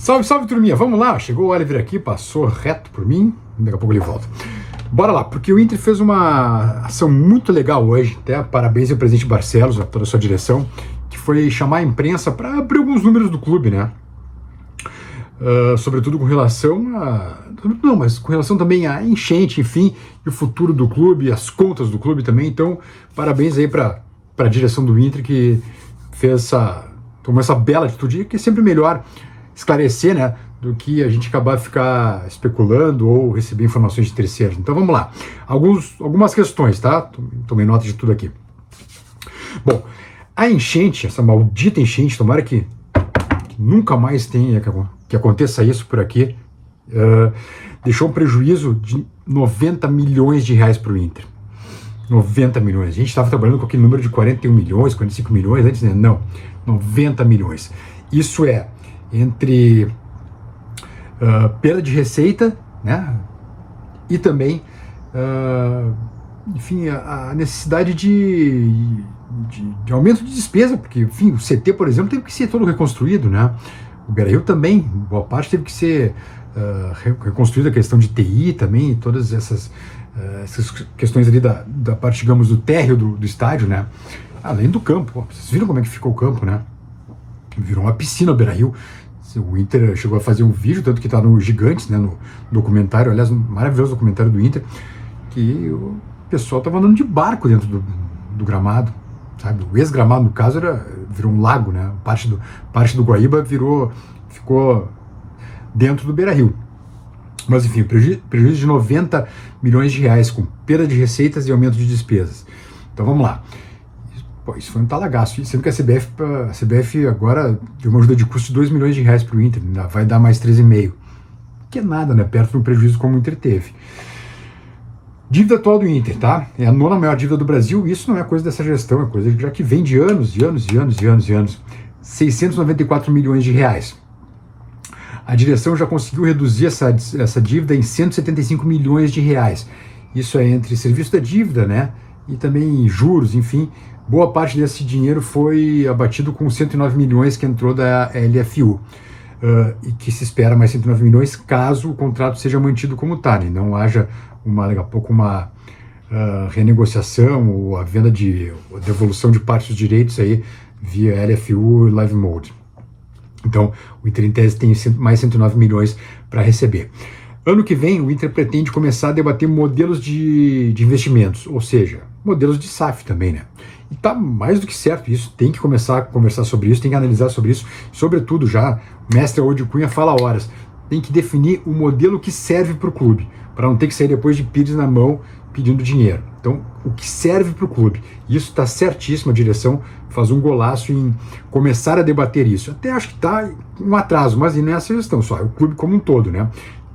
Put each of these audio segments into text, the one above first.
Salve, salve, turminha, vamos lá, chegou o Oliver aqui, passou reto por mim, daqui a pouco ele volta. Bora lá, porque o Inter fez uma ação muito legal hoje, até parabéns ao presidente Barcelos, a toda a sua direção, que foi chamar a imprensa para abrir alguns números do clube, né? Sobretudo com relação a... Não, mas com relação também à enchente, enfim, e o futuro do clube, as contas do clube também, então parabéns aí para a direção do Inter que tomou essa bela atitude, que é sempre melhor esclarecer, né, do que a gente acabar de ficar especulando ou receber informações de terceiros. Então vamos lá. Algumas questões, tá? Tomei nota de tudo aqui. Bom, a enchente, essa maldita enchente, tomara que nunca mais tenha que aconteça isso por aqui, deixou um prejuízo de 90 milhões de reais para o Inter. 90 milhões. A gente estava trabalhando com aquele número de 41 milhões, 45 milhões, antes, né? Não, 90 milhões. Isso é entre perda de receita, né, e também, enfim, a necessidade de aumento de despesa, porque, enfim, o CT, por exemplo, teve que ser todo reconstruído, né, o Beira-Rio também, boa parte teve que ser reconstruída, a questão de TI também, todas essas questões ali da parte, digamos, do térreo do estádio, né, além do campo. Vocês viram como é que ficou o campo, né? Virou uma piscina o Beira-Rio. O Inter chegou a fazer um vídeo, tanto que está no Gigantes, né, no documentário, aliás, um maravilhoso documentário do Inter, que o pessoal estava andando de barco dentro do gramado, sabe? O ex-gramado, no caso, virou um lago, né? Parte do Guaíba ficou dentro do Beira-Rio. Mas, enfim, prejuízo de 90 milhões de reais, com perda de receitas e aumento de despesas. Então, vamos lá. Pô, isso foi um talagaço, sendo que a CBF agora deu uma ajuda de custo de 2 milhões de reais para o Inter, vai dar mais 3,5, que é nada, né, perto do prejuízo como o Inter teve. Dívida atual do Inter, tá? É a 9ª maior dívida do Brasil, isso não é coisa dessa gestão, é coisa já que vem de anos e anos e anos e anos e anos. 694 milhões de reais. A direção já conseguiu reduzir essa dívida em 175 milhões de reais. Isso é entre serviço da dívida, né, e também juros, enfim. Boa parte desse dinheiro foi abatido com 109 milhões que entrou da LFU, e que se espera mais 109 milhões caso o contrato seja mantido como está, né? Não haja daqui a pouco uma renegociação ou a devolução de parte dos direitos aí via LFU e Live Mode. Então, o Inter em tese tem mais 109 milhões para receber. Ano que vem, o Inter pretende começar a debater modelos de investimentos, ou seja, modelos de SAF também, né? E tá mais do que certo isso, tem que começar a conversar sobre isso, tem que analisar sobre isso, sobretudo já, o mestre Audi Cunha fala horas, tem que definir o modelo que serve para o clube, para não ter que sair depois de pires na mão pedindo dinheiro. Então, o que serve para o clube, isso está certíssimo, a direção faz um golaço em começar a debater isso. Até acho que está um atraso, mas não é essa gestão só, é o clube como um todo, né?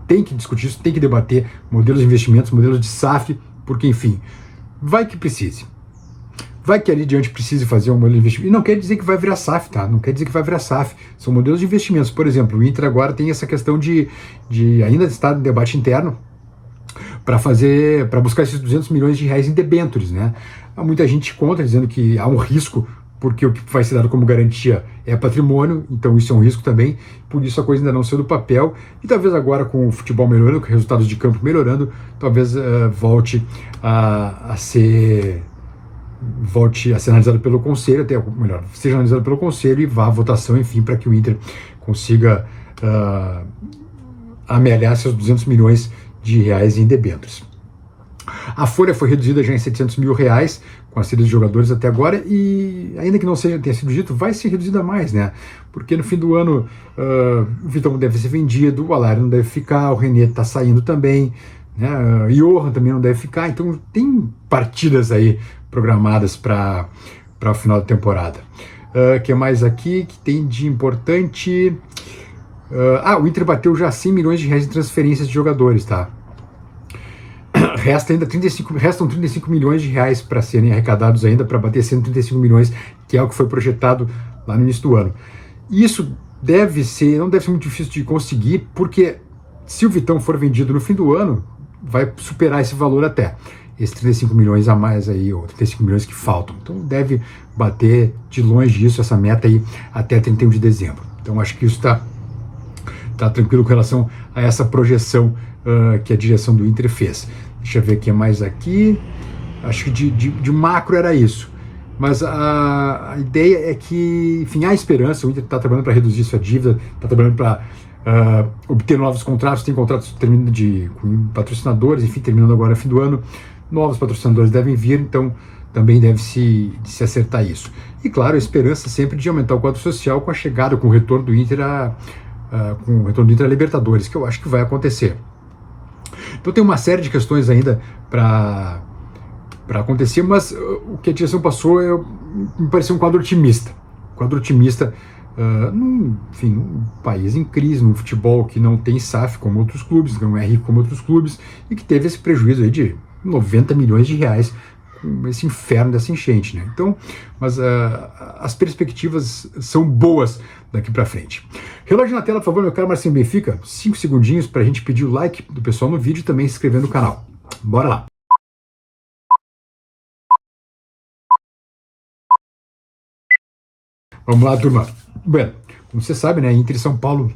Tem que discutir isso, tem que debater modelos de investimentos, modelos de SAF, porque, enfim, vai que precise. Vai que ali diante precise fazer um modelo de investimento. E não quer dizer que vai virar SAF, tá? Não quer dizer que vai virar SAF. São modelos de investimentos. Por exemplo, o Inter agora tem essa questão de ainda estar no debate interno para buscar esses 200 milhões de reais em debêntures, né? Há muita gente contra, dizendo que há um risco, porque o que vai ser dado como garantia é patrimônio, então isso é um risco também, por isso a coisa ainda não saiu do papel, e talvez agora com o futebol melhorando, com resultados de campo melhorando, talvez volte a ser analisado pelo Conselho, até melhor, seja analisado pelo Conselho e vá à votação, enfim, para que o Inter consiga amealhar seus 200 milhões de reais em debêntures. A folha foi reduzida já em 700 mil reais com a saída de jogadores até agora e, ainda que não tenha sido dito, vai ser reduzida mais, né? Porque no fim do ano o Vitão deve ser vendido, o Alário não deve ficar, o René está saindo também, né? Johan também não deve ficar, então tem partidas aí programadas para o final da temporada. Que mais aqui que tem de importante? O Inter bateu já 100 milhões de reais em transferências de jogadores, tá? Restam 35 milhões de reais para serem arrecadados ainda, para bater 135 milhões, que é o que foi projetado lá no início do ano. Isso não deve ser muito difícil de conseguir, porque se o Vitão for vendido no fim do ano, vai superar esse valor até. Esses 35 milhões a mais aí, ou 35 milhões que faltam. Então deve bater de longe isso, essa meta aí, até 31 de dezembro. Então acho que isso está tá tranquilo com relação a essa projeção que a direção do Inter fez. Deixa eu ver o que mais aqui. Acho que de macro era isso. Mas a ideia é que, enfim, há esperança. O Inter está trabalhando para reduzir sua dívida, está trabalhando para obter novos contratos. Tem contratos terminando com patrocinadores, enfim, terminando agora no fim do ano. Novos patrocinadores devem vir, então também deve se acertar isso. E claro, a esperança sempre de aumentar o quadro social com a chegada, com o retorno do Inter a Libertadores, que eu acho que vai acontecer. Então tem uma série de questões ainda para acontecer, mas o que a direção passou me pareceu um quadro otimista. Num país em crise, num futebol que não tem SAF como outros clubes, não é rico como outros clubes, e que teve esse prejuízo aí de 90 milhões de reais com esse inferno dessa enchente, né? Então, mas as perspectivas são boas daqui para frente. Relógio na tela, por favor, meu caro Marcinho Benfica, 5 segundinhos para a gente pedir o like do pessoal no vídeo e também se inscrever no canal. Bora lá! Vamos lá, turma. Bem, como você sabe, né, Inter e São Paulo,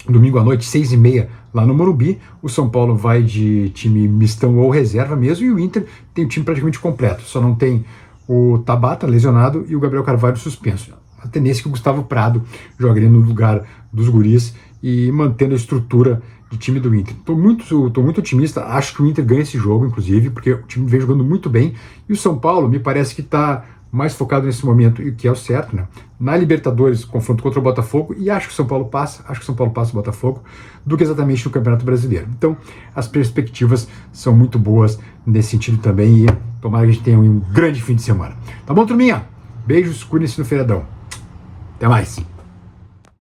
domingo à noite, 6h30, lá no Morumbi. O São Paulo vai de time mistão ou reserva mesmo, e o Inter tem o time praticamente completo. Só não tem o Tabata lesionado e o Gabriel Carvalho suspenso. A tendência é que o Gustavo Prado jogaria no lugar dos guris e mantendo a estrutura de time do Inter. Tô muito otimista, acho que o Inter ganha esse jogo, inclusive, porque o time vem jogando muito bem, e o São Paulo me parece que está mais focado nesse momento, e que é o certo, né? Na Libertadores, confronto contra o Botafogo, e acho que o São Paulo passa o Botafogo, do que exatamente no Campeonato Brasileiro. Então, as perspectivas são muito boas nesse sentido também, e tomara que a gente tenha um grande fim de semana. Tá bom, turminha? Beijos, cuidem-se no feriadão. Até mais!